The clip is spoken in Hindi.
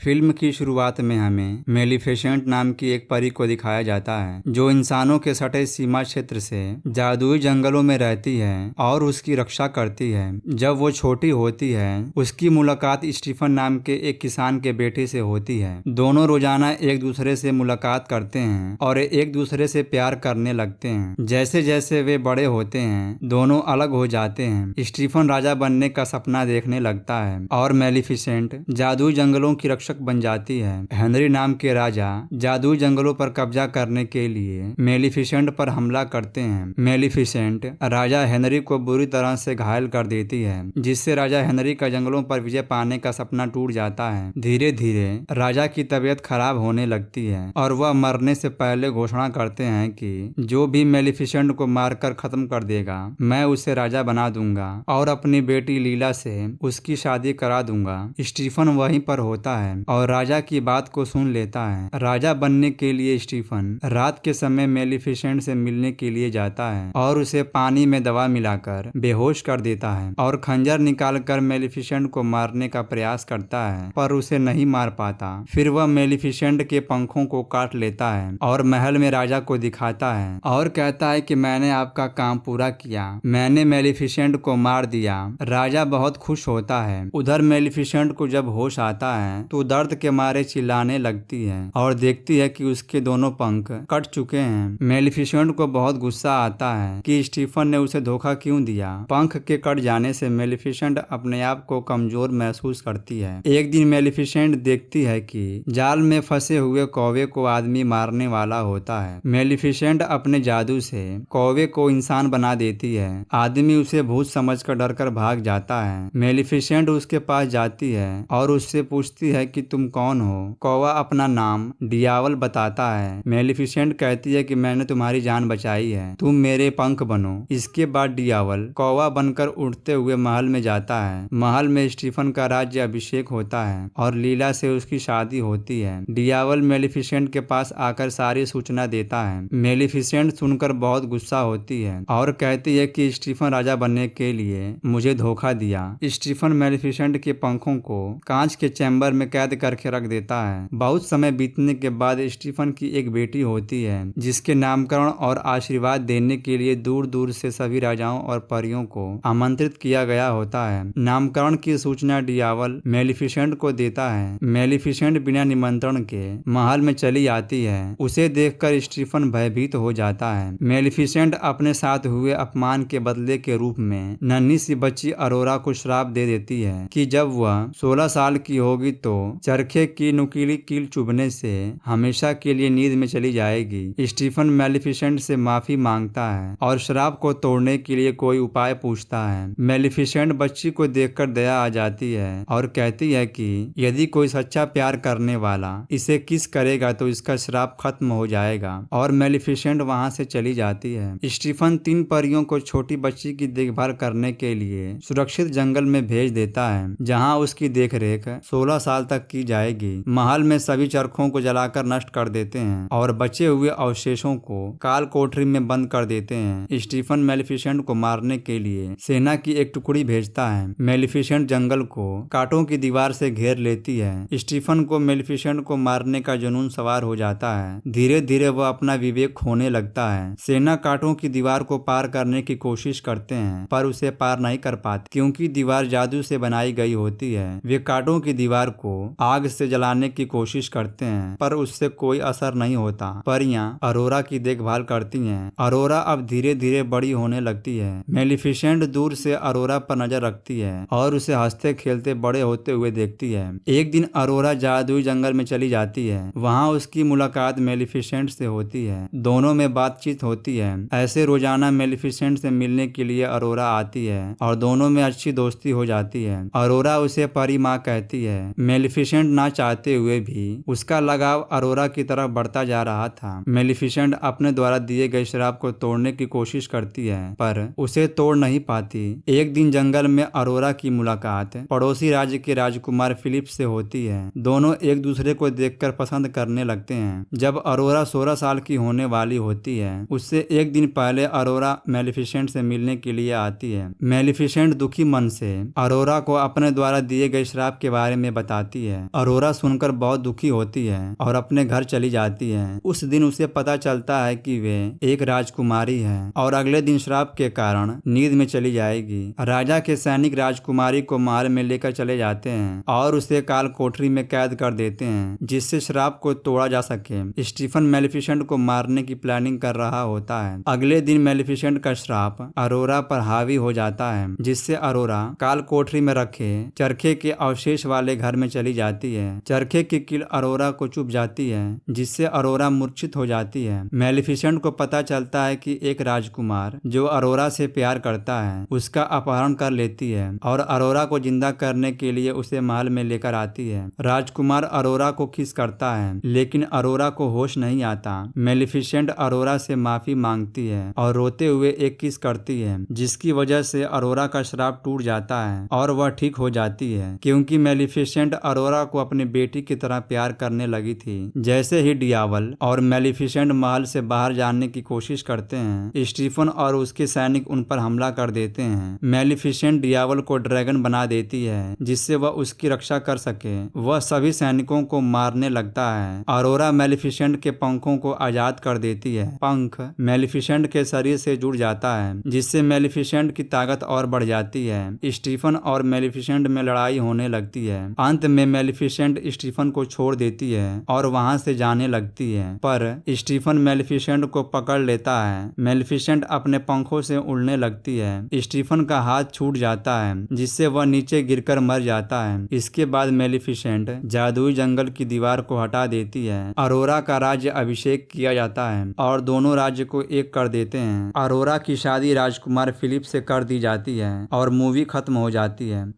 फिल्म की शुरुआत में हमें मेलिफिसेंट नाम की एक परी को दिखाया जाता है जो इंसानों के सटे सीमा क्षेत्र से जादुई जंगलों में रहती है और उसकी रक्षा करती है। जब वो छोटी होती है उसकी मुलाकात स्टीफन नाम के एक किसान के बेटे से होती है। दोनों रोजाना एक दूसरे से मुलाकात करते हैं और एक दूसरे से प्यार करने लगते हैं। जैसे जैसे वे बड़े होते हैं दोनों अलग हो जाते हैं। स्टीफन राजा बनने का सपना देखने लगता है और मेलिफिसेंट जादुई जंगलों की रक्षक बन जाती है। हेनरी नाम के राजा जादुई जंगलों पर कब्जा करने के लिए मेलिफिसेंट पर हमला करते हैं। मेलिफिसेंट राजा हेनरी को बुरी तरह से घायल कर देती है जिससे राजा हेनरी का जंगलों पर विजय पाने का सपना टूट जाता है। धीरे धीरे राजा की तबीयत खराब होने लगती है और वह मरने से पहले घोषणा करते हैं कि जो भी मेलिफिसेंट को मारकर खत्म कर देगा मैं उसे राजा बना दूंगा और अपनी बेटी लीला से उसकी शादी करा दूंगा। स्टीफन वहीं पर होता है और राजा की बात को सुन लेता है। राजा बनने के लिए स्टीफन रात के समय मेलिफिसेंट से मिलने के लिए जाता है और उसे पानी में दवा मिलाकर बेहोश कर देता है और खंजर निकालकर मेलिफिसेंट को मारने का प्रयास करता है पर उसे नहीं मार पाता। फिर वह मेलिफिसेंट के पंखों को काट लेता है और महल में राजा को दिखाता है और कहता है कि मैंने आपका काम पूरा किया, मैंने मेलिफिसेंट को मार दिया। राजा बहुत खुश होता है। उधर मेलिफिसेंट को जब होश आता है तो दर्द के मारे चिल्लाने लगती है और देखती है कि उसके दोनों पंख कट चुके हैं। मेलिफिसेंट को बहुत गुस्सा आता है कि स्टीफन ने उसे धोखा क्यों दिया। पंख के कट जाने से मेलिफिसेंट अपने आप को कमजोर महसूस करती है। एक दिन मेलिफिसेंट देखती है कि जाल में फंसे हुए कौवे को आदमी मारने वाला होता है। मेलिफिसेंट अपने जादू से कौवे को इंसान बना देती है। आदमी उसे भूत समझकर डरकर भाग जाता है। मेलिफिसेंट उसके पास जाती है और उससे पूछती है कि तुम कौन हो। कौवा अपना नाम डियावल बताता है। मेलिफिसेंट कहती है कि मैंने तुम्हारी जान बचाई है, तुम मेरे पंख बनो। इसके बाद डियावल कौवा बनकर उड़ते हुए महल में जाता है। महल में स्टीफन का राज्य अभिषेक होता है और लीला से उसकी शादी होती है। डियावल मेलिफिसेंट के पास आकर सारी सूचना देता है। मेलिफिसेंट सुनकर बहुत गुस्सा होती है और कहती है कि स्टीफन राजा बनने के लिए मुझे धोखा दिया। स्टीफन मेलिफिसेंट के पंखों को कांच के चैम्बर में कैद करके रख देता है। बहुत समय बीतने के बाद स्टीफन की एक बेटी होती है जिसके नामकरण और आशीर्वाद देने के लिए दूर दूर से सभी राजाओं और परियों को आमंत्रित किया गया होता है। नामकरण की सूचना डियावल मेलिफिसेंट को देता है। मेलिफिसेंट बिना निमंत्रण के महल में चली आती है। उसे देखकर स्टीफन भयभीत हो जाता है। मेलिफिसेंट अपने साथ हुए अपमान के बदले के रूप में नन्ही सी बच्ची अरोरा को श्राप दे देती है कि जब वह 16 साल की होगी तो चरखे की नुकीली कील चुभने से हमेशा के लिए नींद में चली जाएगी। स्टीफन मेलिफिसेंट से माफी मांगता है और श्राप को तोड़ने के लिए कोई उपाय पूछता है। मेलिफिसेंट बच्ची को देखकर दया आ जाती है और कहती है कि यदि कोई सच्चा प्यार करने वाला इसे किस करेगा तो इसका श्राप खत्म हो जाएगा और मेलिफिसेंट वहां से चली जाती है। स्टीफन 3 परियों को छोटी बच्ची की देखभाल करने के लिए सुरक्षित जंगल में भेज देता है जहां उसकी देखरेख 16 साल तक की जाएगी। महल में सभी चरखों को जलाकर नष्ट कर देते हैं और बचे हुए अवशेषों को काल कोठरी में बंद कर देते हैं। स्टीफन मेलिफिसेंट को मारने के लिए सेना की एक टुकड़ी भेजता है। मेलिफिसेंट जंगल को कांटों की दीवार से घेर लेती है। स्टीफन को मेलिफिसेंट को मारने का जुनून सवार हो जाता है। धीरे धीरे वह अपना विवेक खोने लगता है। सेना कांटों की दीवार को पार करने की कोशिश करते हैं पर उसे पार नहीं कर पाते क्योंकि दीवार जादू से बनाई गई होती है। वे कांटों की दीवार को आग से जलाने की कोशिश करते हैं पर उससे कोई असर नहीं होता। परियां अरोरा की देखभाल करती हैं। अरोरा अब धीरे धीरे बड़ी होने लगती है। मेलिफिसेंट दूर से अरोरा पर नजर रखती है और उसे हंसते खेलते बड़े होते हुए देखती है। एक दिन अरोरा जादुई जंगल में चली जाती है। वहाँ उसकी मुलाकात मेलिफिसेंट से होती है। दोनों में बातचीत होती है। ऐसे रोजाना मेलिफिसेंट से मिलने के लिए अरोरा आती है और दोनों में अच्छी दोस्ती हो जाती है। अरोरा उसे परी माँ कहती है। मेलिफिसेंट ना चाहते हुए भी उसका लगाव अरोरा की तरफ बढ़ता जा रहा था। मेलिफिसेंट अपने द्वारा दिए गए श्राप को तोड़ने की कोशिश करती है पर उसे तोड़ नहीं पाती। एक दिन जंगल में अरोरा की मुलाकात पड़ोसी राज्य के राजकुमार फिलिप से होती है। दोनों एक दूसरे को देखकर पसंद करने लगते हैं। जब अरोरा 16 साल की होने वाली होती है उससे एक दिन पहले अरोरा मेलिफिसेंट से मिलने के लिए आती है। मेलिफिसेंट दुखी मन से अरोरा को अपने द्वारा दिए गए श्राप के बारे में बताती है है। अरोरा सुनकर बहुत दुखी होती है और अपने घर चली जाती है। उस दिन उसे पता चलता है कि वे एक राजकुमारी है और अगले दिन श्राप के कारण नींद में चली जाएगी। राजा के सैनिक राजकुमारी को महल में लेकर चले जाते हैं और उसे काल कोठरी में कैद कर देते हैं, जिससे श्राप को तोड़ा जा सके। स्टीफन मेलिफिसेंट को मारने की प्लानिंग कर रहा होता है। अगले दिन मेलिफिसेंट का श्राप अरोरा पर हावी हो जाता है, जिससे अरोरा काल कोठरी में रखे चरखे के अवशेष वाले घर में चली जाती है। चरखे की कील अरोरा को चुभ जाती है, जिससे अरोरा मूर्छित हो जाती है। मेलिफिसेंट को पता चलता है कि एक राजकुमार जो अरोरा से प्यार करता है उसका अपहरण कर लेती है और अरोरा को जिंदा करने के लिए उसे महल में लेकर आती है। राजकुमार अरोरा को किस करता है, लेकिन अरोरा को होश नहीं आता। मेलिफिसेंट अरोरा से माफी मांगती है और रोते हुए एक किस करती है, जिसकी वजह से अरोरा का श्राप टूट जाता है और वह ठीक हो जाती है, क्योंकि मेलिफिसेंट अरोरा को अपनी बेटी की तरह प्यार करने लगी थी। जैसे ही डियावल और मेलिफिसेंट महल से बाहर जाने की कोशिश करते हैं, स्टीफन और उसके सैनिक उन पर हमला कर देते हैं। मेलिफिसेंट डियावल को ड्रैगन बना देती है, जिससे वह उसकी रक्षा कर सके। वह सभी सैनिकों को मारने लगता है। अरोरा मेलिफिसेंट के पंखों को आजाद कर देती है। पंख मेलिफिसेंट के शरीर से जुड़ जाता है, जिससे मेलिफिसेंट की ताकत और बढ़ जाती है। स्टीफन और मेलिफिसेंट में लड़ाई होने लगती है। अंत में मेलिफिसेंट स्टीफन को छोड़ देती है और वहां से जाने लगती है, पर स्टीफन मेलिफिसेंट को पकड़ लेता है। मेलिफिसेंट अपने पंखों से उड़ने लगती है। स्टीफन का हाथ छूट जाता है, जिससे वह नीचे गिरकर मर जाता है। इसके बाद मेलिफिसेंट जादुई जंगल की दीवार को हटा देती है। अरोरा का राज्य अभिषेक किया जाता है और दोनों राज्य को एक कर देते हैं। अरोरा की शादी राजकुमार फिलिप से कर दी जाती है और मूवी खत्म हो जाती है।